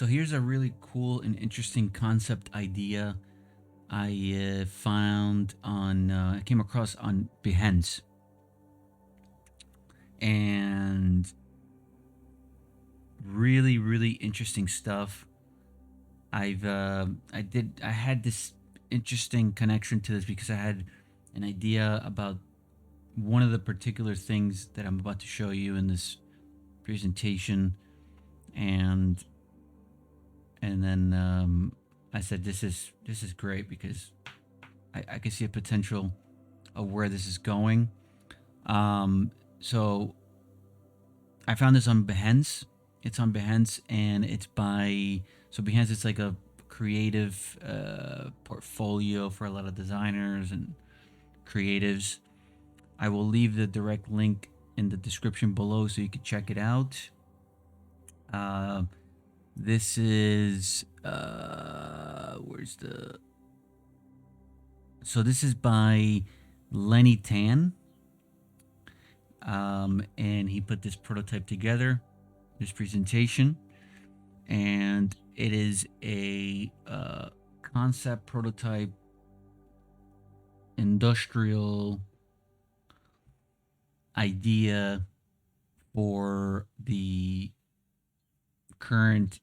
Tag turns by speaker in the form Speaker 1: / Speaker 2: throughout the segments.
Speaker 1: So here's a really cool and interesting concept idea I found on I came across on Behance, and really interesting stuff. I had this interesting connection to this because I had an idea about one of the particular things that I'm about to show you in this presentation, and then I said this is great because I can see a potential of where this is going. So I found this on Behance. It's on Behance, and it's by Behance. It's like a creative portfolio for a lot of designers and creatives. I will leave the direct link in the description below so you can check it out. Uh, this is where's the so this is by Lenny Tan, and he put this prototype together, this presentation, and it is a concept prototype industrial idea for the current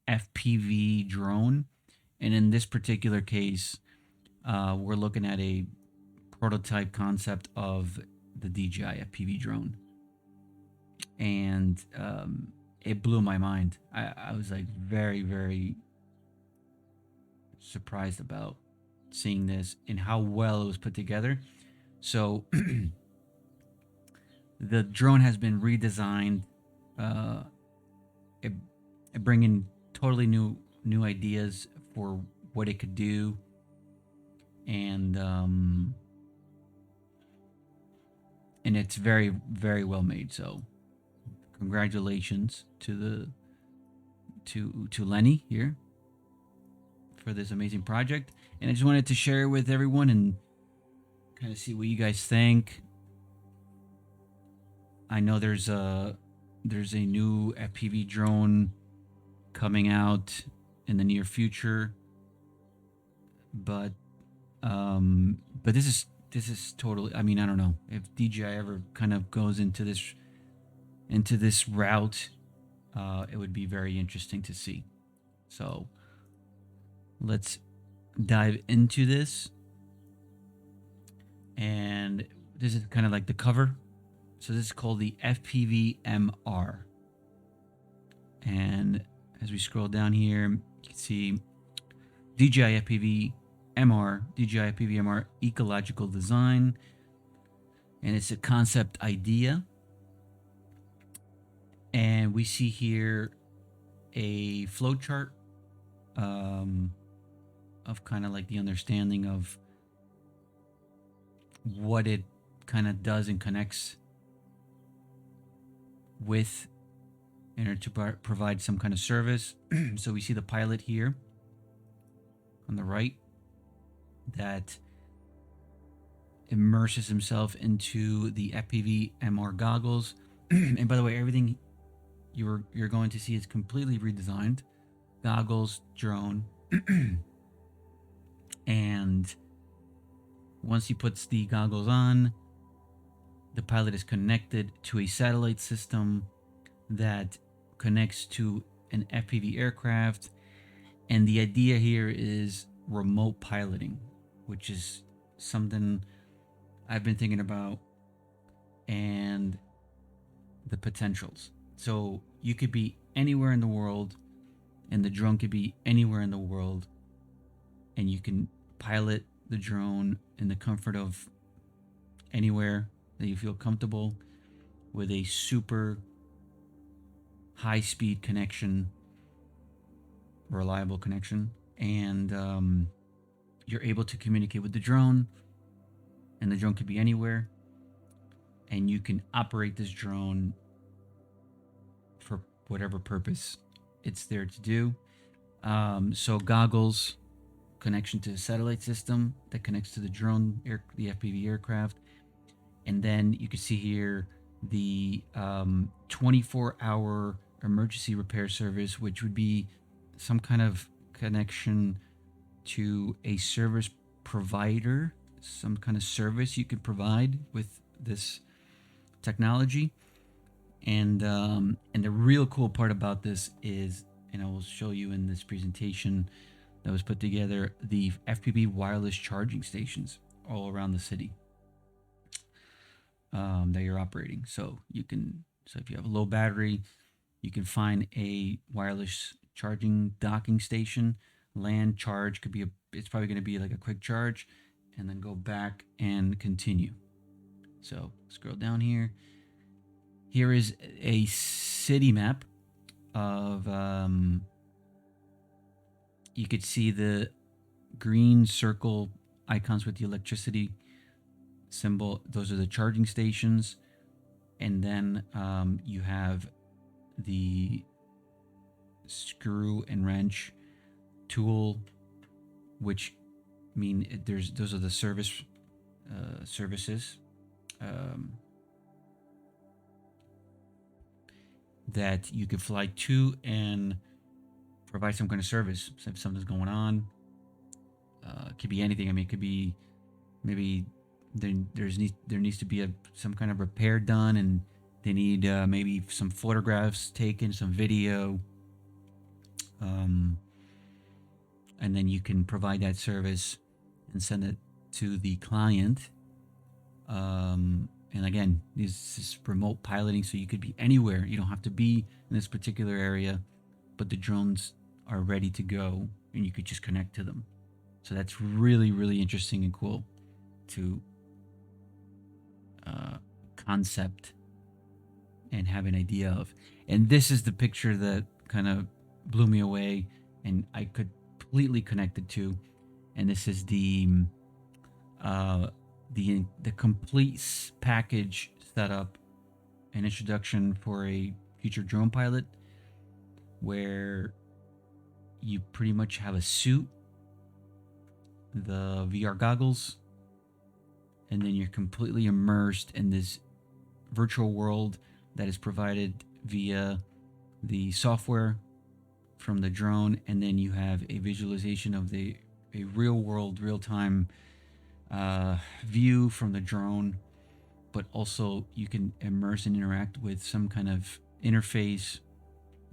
Speaker 1: FPV drone. And in this particular case, we're looking at a prototype concept of the DJI FPV drone. And it blew my mind. I was like very surprised about seeing this and how well it was put together. So the drone has been redesigned, uh, it, it bringing totally new ideas for what it could do, and it's very well made. So congratulations to the to Lenny here for this amazing project. And I just wanted to share it with everyone and kind of see what you guys think. I know there's a new FPV drone coming out in the near future, but this is totally. I mean, I don't know if DJI ever kind of goes into this route. It would be very interesting to see. So let's dive into this, and this is kind of like the cover. So this is called the FPV MR, and as we scroll down here, you can see DJI FPV MR, DJI FPV MR ecological design, and it's a concept idea. And we see here a flowchart of kind of like the understanding of what it kind of does and connects with in order to provide some kind of service. So we see the pilot here on the right that immerses himself into the FPV MR goggles. And by the way, everything you're going to see is completely redesigned. Goggles, drone, and once he puts the goggles on, the pilot is connected to a satellite system that connects to an FPV aircraft. And the idea here is remote piloting, which is something I've been thinking about, and the potentials. So you could be anywhere in the world, and the drone could be anywhere in the world, and you can pilot the drone in the comfort of anywhere that you feel comfortable with a super high speed connection, reliable connection, and you're able to communicate with the drone, and the drone could be anywhere, and you can operate this drone for whatever purpose it's there to do. So goggles, connection to the satellite system that connects to the drone, the FPV aircraft, and then you can see here the 24-hour emergency repair service, which would be some kind of connection to a service provider, some kind of service you could provide with this technology. And the real cool part about this is, and I will show you in this presentation that was put together, the FPV wireless charging stations all around the city that you're operating. So if you have a low battery, you can find a wireless charging docking station. Land charge could be it's probably going to be like a quick charge, and then go back and continue. So scroll down here. Here is a city map of, you could see the green circle icons with the electricity symbol. Those are the charging stations. And then you have the screw and wrench tool, which mean those are the services that you could fly to and provide some kind of service. So if something's going on, it could be anything. I mean, it could be maybe there needs to be some kind of repair done, and they need maybe some photographs taken, some video, and then you can provide that service and send it to the client. And again, this is remote piloting, so you could be anywhere. You don't have to be in this particular area, but the drones are ready to go, and you could just connect to them. So that's really, really interesting and cool to concept and have an idea of. And this is the picture that kind of blew me away, and I could completely connect it to. And this is the complete package setup and introduction for a future drone pilot, where you pretty much have a suit, the VR goggles, and then you're completely immersed in this virtual world that is provided via the software from the drone. And then you have a visualization of a real world, real time view from the drone, but also you can immerse and interact with some kind of interface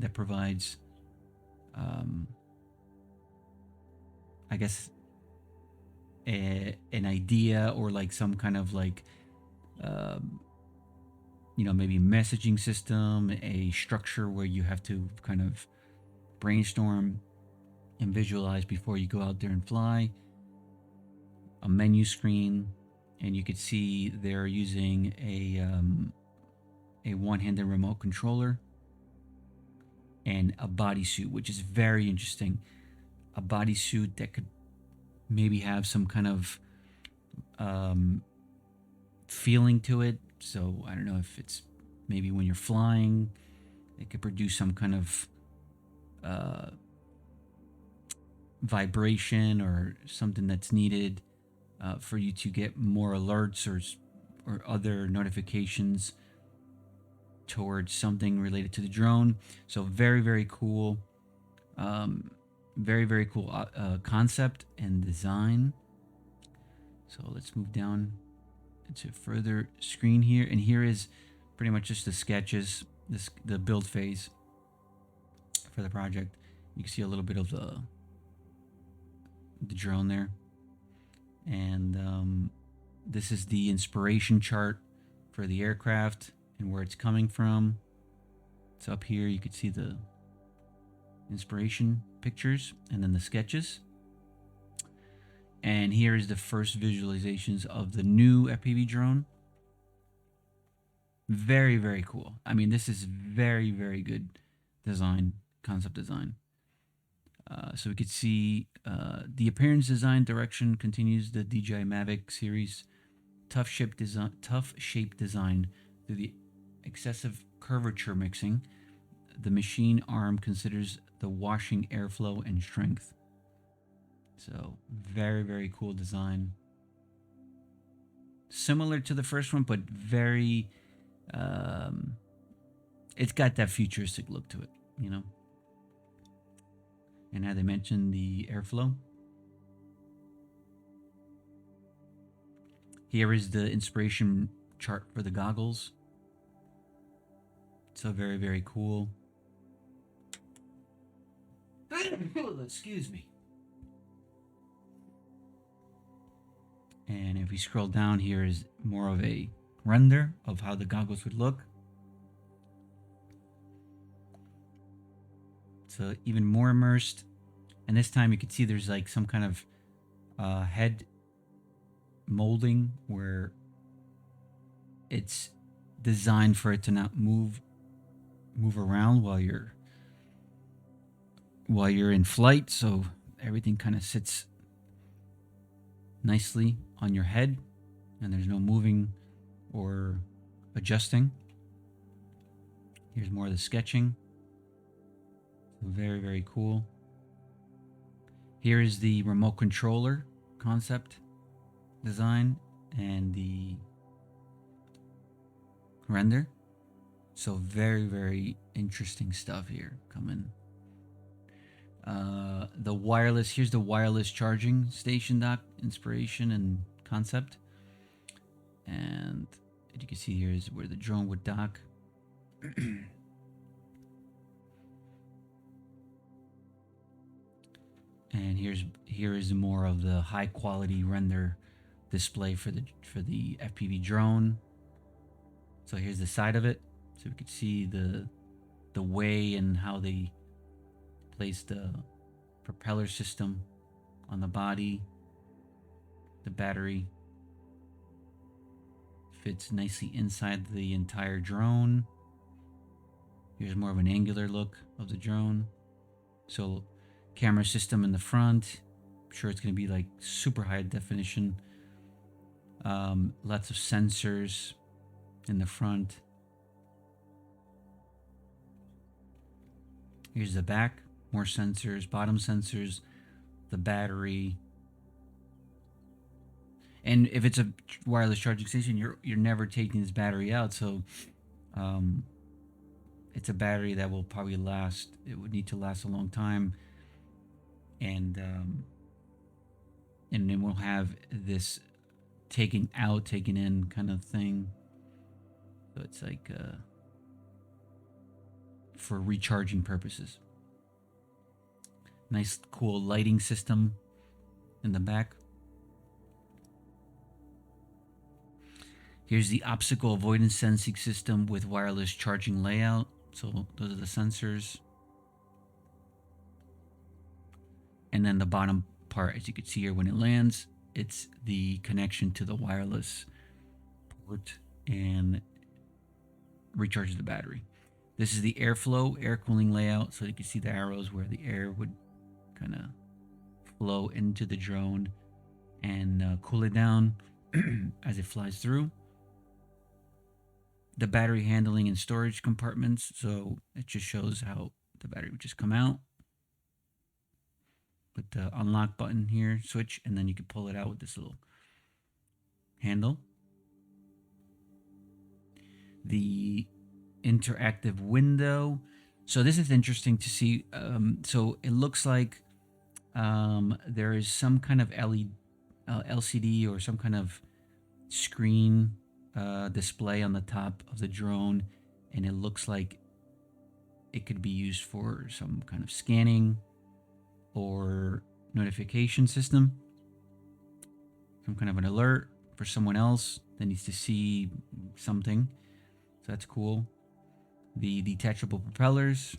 Speaker 1: that provides, I guess, an idea, or like some kind of like, maybe messaging system, a structure where you have to kind of brainstorm and visualize before you go out there and fly. A menu screen, and you could see they're using a one-handed remote controller and a bodysuit, which is very interesting. A bodysuit that could maybe have some kind of feeling to it. So I don't know if it's maybe when you're flying, it could produce some kind of vibration or something that's needed for you to get more alerts or other notifications towards something related to the drone. So very, very cool. Very, very cool concept and design. So let's move down into further screen here. And here is pretty much just the sketches, the build phase for the project. You can see a little bit of the drone there. And this is the inspiration chart for the aircraft and where it's coming from. It's up here. You can see the inspiration pictures and then the sketches. And here is the first visualizations of the new FPV drone. Very, very cool. I mean, this is very, very good design, concept design. So we could see the appearance, design, direction continues the DJI Mavic series. Tough shape design through the excessive curvature mixing. The machine arm considers the washing airflow and strength. So very, very cool design. Similar to the first one, but very it's got that futuristic look to it, And as I mentioned, the airflow. Here is the inspiration chart for the goggles. So very, very cool. Excuse me. And if we scroll down, here is more of a render of how the goggles would look. So even more immersed. And this time you can see there's like some kind of head molding where it's designed for it to not move around while you're in flight, so everything kind of sits nicely on your head and there's no moving or adjusting. Here's more of the sketching. Very, very cool. Here is the remote controller concept design and the render. So very, very interesting stuff here coming. The wireless, here's the wireless charging station dock inspiration and concept. And you can see here is where the drone would dock. And here is more of the high quality render display for the FPV drone. So here's the side of it, so we could see the way and how they place the propeller system on the body. The battery fits nicely inside the entire drone. Here's more of an angular look of the drone. So camera system in the front. I'm sure it's going to be like super high definition. Lots of sensors in the front. Here's the back. More sensors, bottom sensors, the battery. And if it's a wireless charging station, you're never taking this battery out. So it's a battery that will probably last. It would need to last a long time. And it will have this taken out, taken in kind of thing. So it's like for recharging purposes. Nice, cool lighting system in the back. Here's the obstacle avoidance sensing system with wireless charging layout. So those are the sensors. And then the bottom part, as you can see here, when it lands, it's the connection to the wireless port and recharges the battery. This is the airflow, air cooling layout. So you can see the arrows where the air would kind of flow into the drone and cool it down as it flies through. The battery handling and storage compartments. So it just shows how the battery would just come out. Put the unlock button here, switch, and then you can pull it out with this little handle. The interactive window. So this is interesting to see. So it looks like there is some kind of LCD or some kind of screen display on the top of the drone, and it looks like it could be used for some kind of scanning or notification system, some kind of an alert for someone else that needs to see something. So that's cool. The detachable propellers.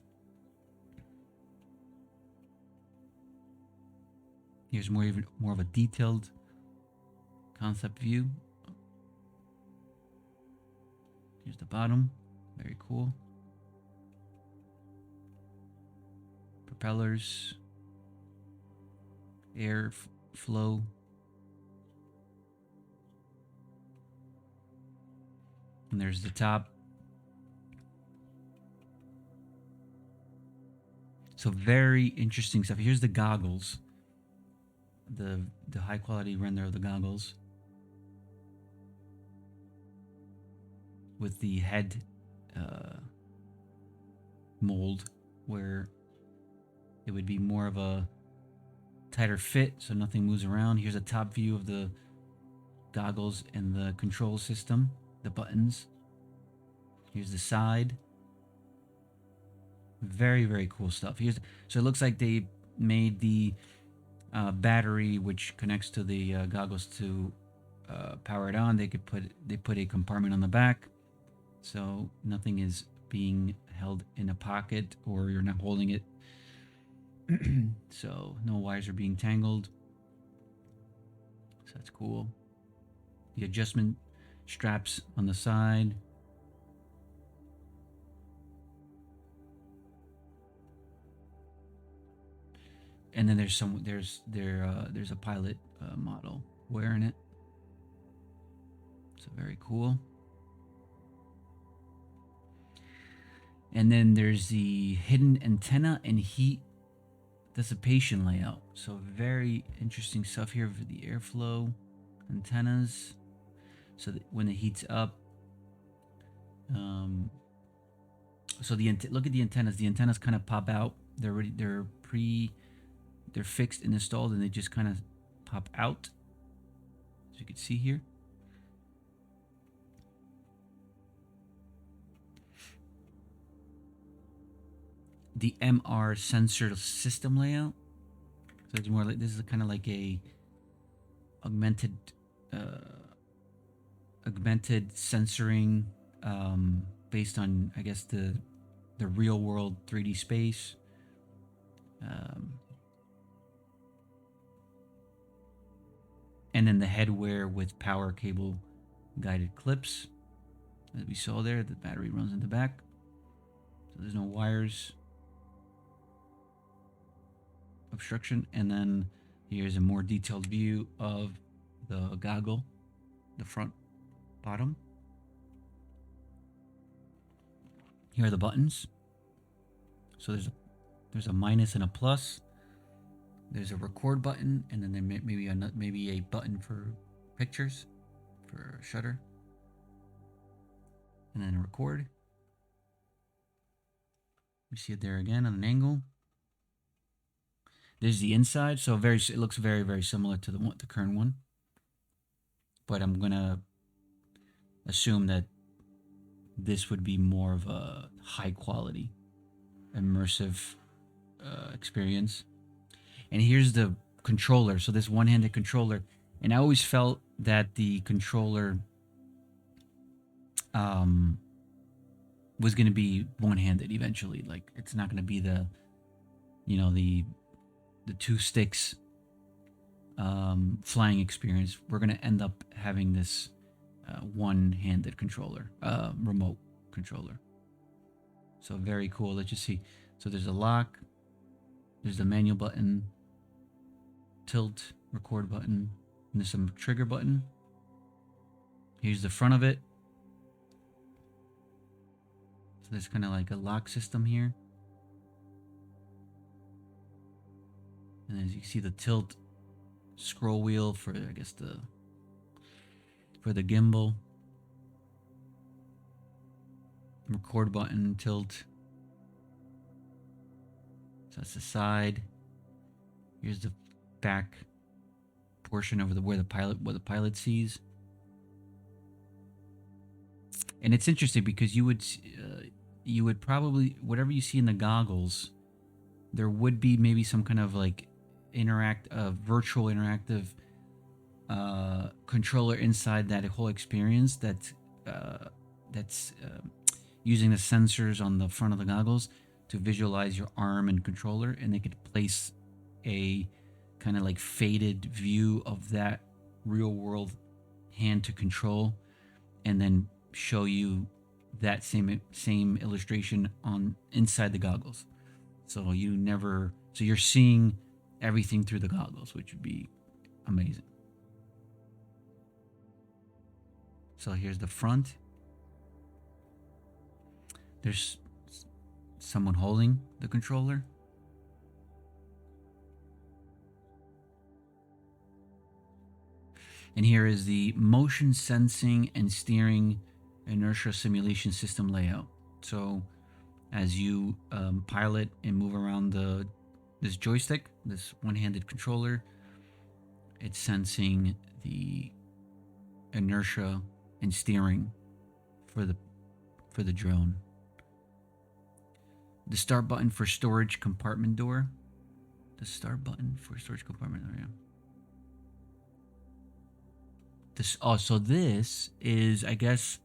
Speaker 1: Here's more of a detailed concept view. Here's the bottom. Very cool. Propellers. Air flow. And there's the top. So very interesting stuff. Here's the goggles. The high quality render of the goggles. With the head mold where it would be more of a tighter fit so nothing moves around. Here's a top view of the goggles and the control system, the buttons. Here's the side. Very, very cool stuff. So it looks like they made the battery which connects to the goggles to power it on. They put a compartment on the back, so nothing is being held in a pocket or you're not holding it. So no wires are being tangled. So that's cool. The adjustment straps on the side. And then there's a pilot model wearing it. So very cool. And then there's the hidden antenna and heat dissipation layout. So very interesting stuff here for the airflow antennas. So that when it heats up, so look at the antennas. The antennas kind of pop out. They're fixed and installed, and they just kind of pop out, as you can see here. The MR sensor system layout. So it's more like, this is kind of like a augmented sensoring based on, I guess, the real world 3D space. And then the headwear with power cable guided clips, as we saw there. The battery runs in the back, so there's no wires obstruction. And then here's a more detailed view of the goggle, the front, bottom. Here are the buttons. So there's a minus and a plus. There's a record button, and then there maybe a button for pictures, for shutter, and then record. We see it there again on an angle. There's the inside, so it looks very, very similar to the current one, but I'm gonna assume that this would be more of a high quality, immersive experience. And here's the controller. So this one-handed controller, and I always felt that the controller was going to be one-handed eventually. Like, it's not going to be the two sticks flying experience. We're going to end up having this one-handed controller, remote controller. So very cool. Let's just see. So there's a lock, there's the manual button, tilt, record button, and there's some trigger button. Here's the front of it. So there's kind of like a lock system here. And as you can see, the tilt scroll wheel for, I guess, for the gimbal. Record button, tilt. So that's the side. Here's the back portion of where the pilot sees. And it's interesting because you would probably, whatever you see in the goggles, there would be maybe some kind of like virtual interactive controller inside that whole experience that's using the sensors on the front of the goggles to visualize your arm and controller, and they could place a kind of like faded view of that real world hand to control, and then show you that same illustration on inside the goggles. So you're seeing everything through the goggles, which would be amazing. So here's the front. There's someone holding the controller. And here is the motion sensing and steering inertia simulation system layout. So as you pilot and move around this joystick, this one-handed controller. It's sensing the inertia and steering for the drone. The start button for storage compartment door. The start button for storage compartment door. Yeah. So this is, I guess,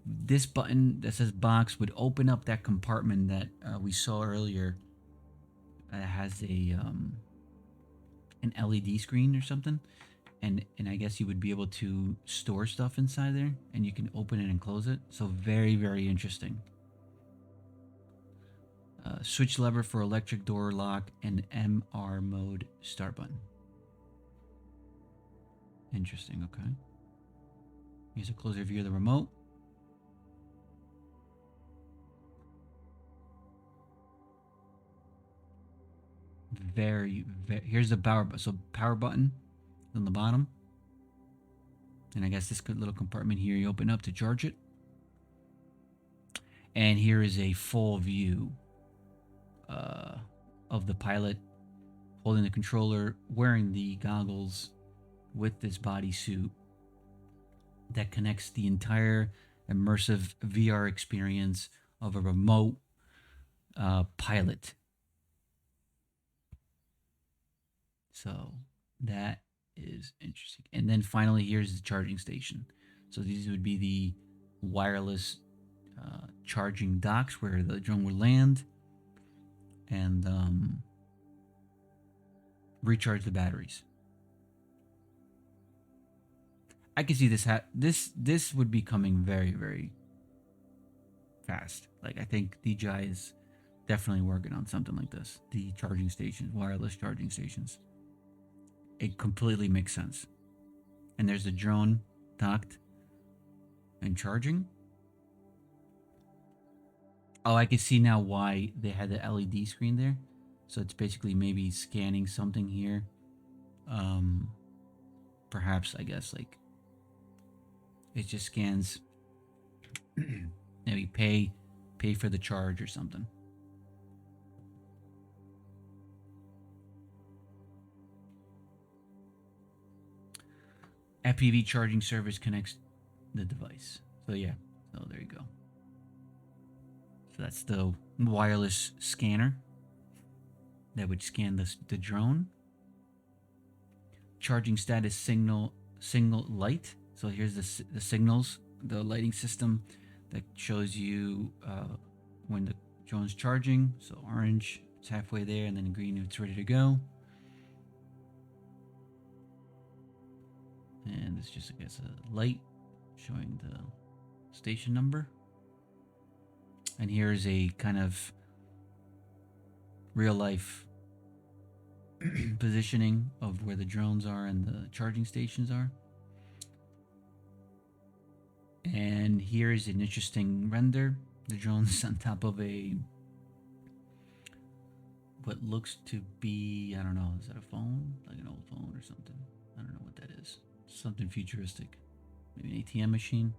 Speaker 1: this button that says box would open up that compartment that we saw earlier. It has an LED screen or something, and I guess you would be able to store stuff inside there, and you can open it and close it. So very, very interesting. Switch lever for electric door lock and MR mode start button. Interesting. Okay. Here's a closer view of the remote. Very, here's the power button. So power button on the bottom, and I guess this little compartment here you open up to charge it. And here is a full view of the pilot holding the controller, wearing the goggles, with this bodysuit that connects the entire immersive VR experience of a remote pilot. So that is interesting. And then finally, here's the charging station. So these would be the wireless charging docks where the drone would land and recharge the batteries. I can see this would be coming very, very fast. Like, I think DJI is definitely working on something like this. The charging stations, wireless charging stations. It completely makes sense. And there's the drone docked and charging. Oh, I can see now why they had the LED screen there. So it's basically maybe scanning something here. Perhaps, I guess, like, it just scans maybe pay for the charge or something. FPV charging service connects the device. So yeah, so there you go. So that's the wireless scanner that would scan the drone. Charging status signal light. So here's the signals, the lighting system that shows you when the drone's charging. So orange, it's halfway there, and then green, it's ready to go. And it's just, I guess, a light showing the station number. And here's a kind of real life positioning of where the drones are and the charging stations are. And here's an interesting render. The drone's on top of what looks to be, I don't know, is that a phone? Like an old phone or something? I don't know what that is. Something futuristic. Maybe an ATM machine?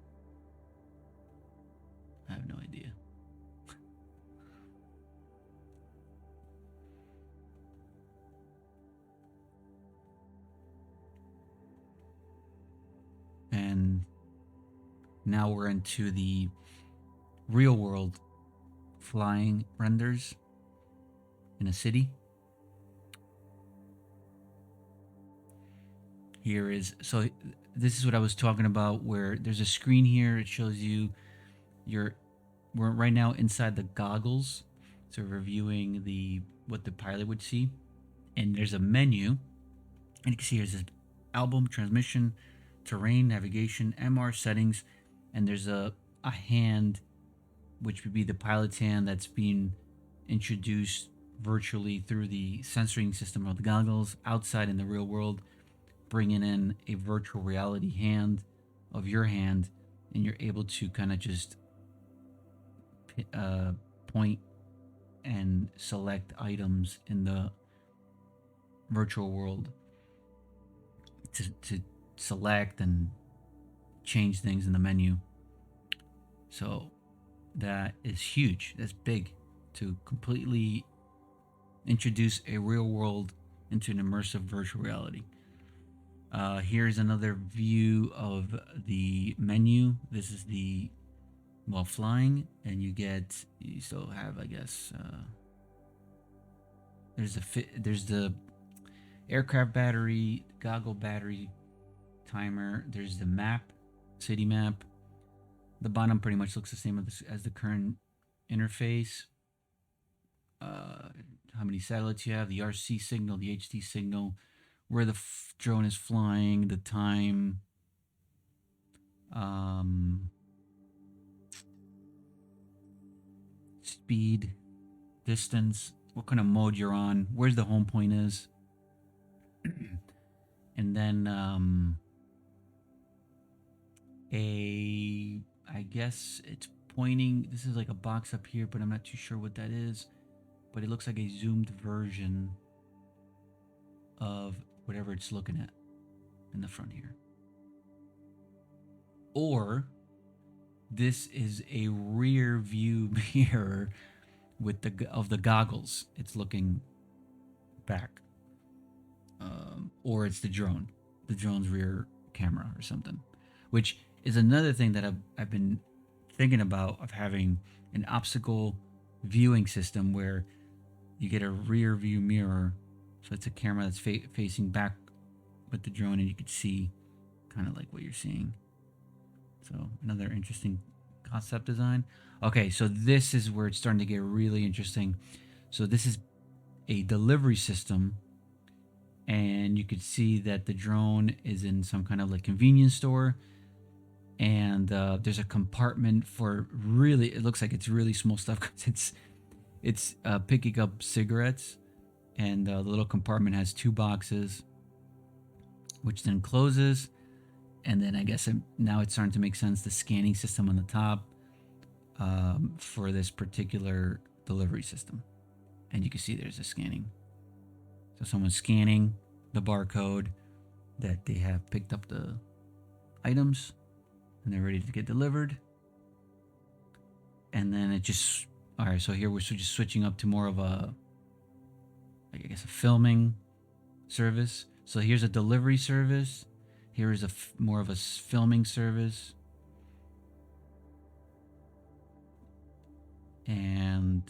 Speaker 1: I have no idea. And now we're into the real world flying renders in a city. So this is what I was talking about, where there's a screen here. It shows you we're right now inside the goggles. So reviewing what the pilot would see. And there's a menu. And you can see here's this album, transmission, terrain, navigation, MR settings, and there's a hand, which would be the pilot's hand that's being introduced virtually through the sensoring system of the goggles outside in the real world, bringing in a virtual reality hand of your hand, and you're able to kind of just point and select items in the virtual world to select and change things in the menu. So that is huge, that's big, to completely introduce a real world into an immersive virtual reality. Here's another view of the menu. This is the while flying, and you still have, I guess, there's the aircraft battery, goggle battery timer. There's the map, city map. The bottom pretty much looks the same as the current interface. How many satellites you have, the RC signal, the HT signal, where the drone is flying, the time, speed, distance, what kind of mode you're on, where's the home point is, and then I guess it's pointing. This is like a box up here, but I'm not too sure what that is. But it looks like a zoomed version of whatever it's looking at in the front here. Or this is a rear view mirror with the goggles. It's looking back. Or it's the drone's rear camera or something, which is another thing that I've been thinking about, of having an obstacle viewing system where you get a rear view mirror. So it's a camera that's facing back with the drone, and you can see kind of like what you're seeing. So another interesting concept design. Okay, so this is where it's starting to get really interesting. So this is a delivery system, and you could see that the drone is in some kind of like convenience store, and there's a compartment for really, it looks like it's really small stuff, because it's picking up cigarettes, and the little compartment has 2 boxes, which then closes. And then I guess now it's starting to make sense, the scanning system on the top for this particular delivery system. And you can see there's a scanning. So someone's scanning the barcode that they have picked up the items, and they're ready to get delivered. And then it just, all right, so here we're just switching up to more of a, I guess, a filming service. So here's a delivery service. Here is more of a filming service. And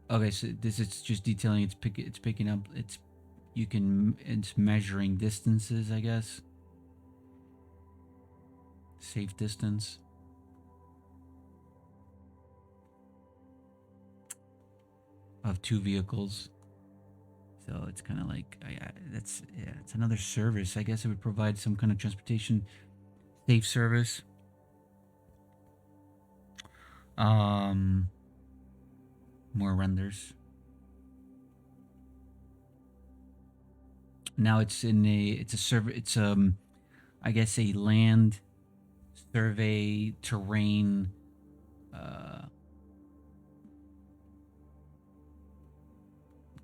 Speaker 1: okay, so this is just detailing. It's picking up. It's measuring distances, I guess. Safe distance. Of 2 vehicles. So it's kind of like, it's another service. I guess it would provide some kind of transportation safe service. More renders. Now it's a server. It's I guess a land survey terrain.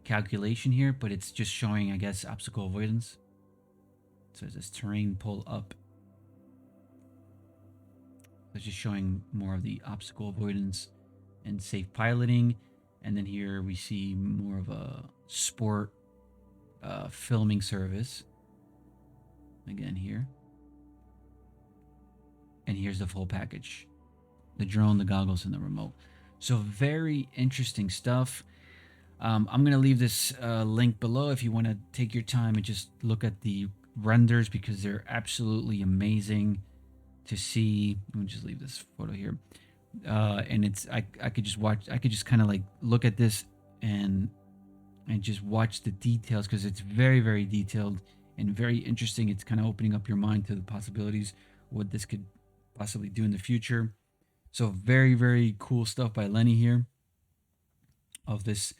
Speaker 1: Calculation here, but it's just showing, I guess, obstacle avoidance. So it's this terrain pull up. It's just showing more of the obstacle avoidance and safe piloting. And then here we see more of a sport filming service. Again here. And here's the full package. The drone, the goggles, and the remote. So very interesting stuff. I'm going to leave this link below if you want to take your time and just look at the renders, because they're absolutely amazing to see. Let me just leave this photo here. And it's I could just watch. I could just kind of like look at this and just watch the details, because it's very, very detailed and very interesting. It's kind of opening up your mind to the possibilities, what this could possibly do in the future. So very, very cool stuff by Lenny here, of this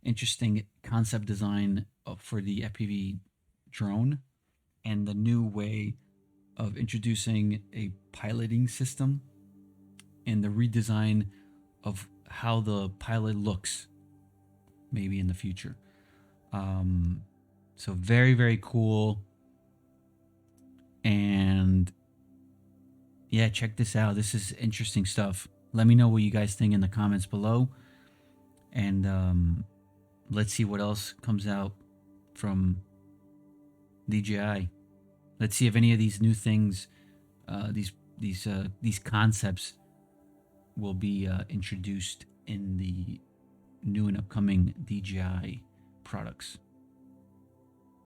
Speaker 1: interesting concept design for the FPV drone, and the new way of introducing a piloting system, and the redesign of how the pilot looks maybe in the future. So very, very cool. And yeah, check this out. This is interesting stuff. Let me know what you guys think in the comments below, and let's see what else comes out from DJI. Let's see if any of these new things, these concepts, will be introduced in the new and upcoming DJI products.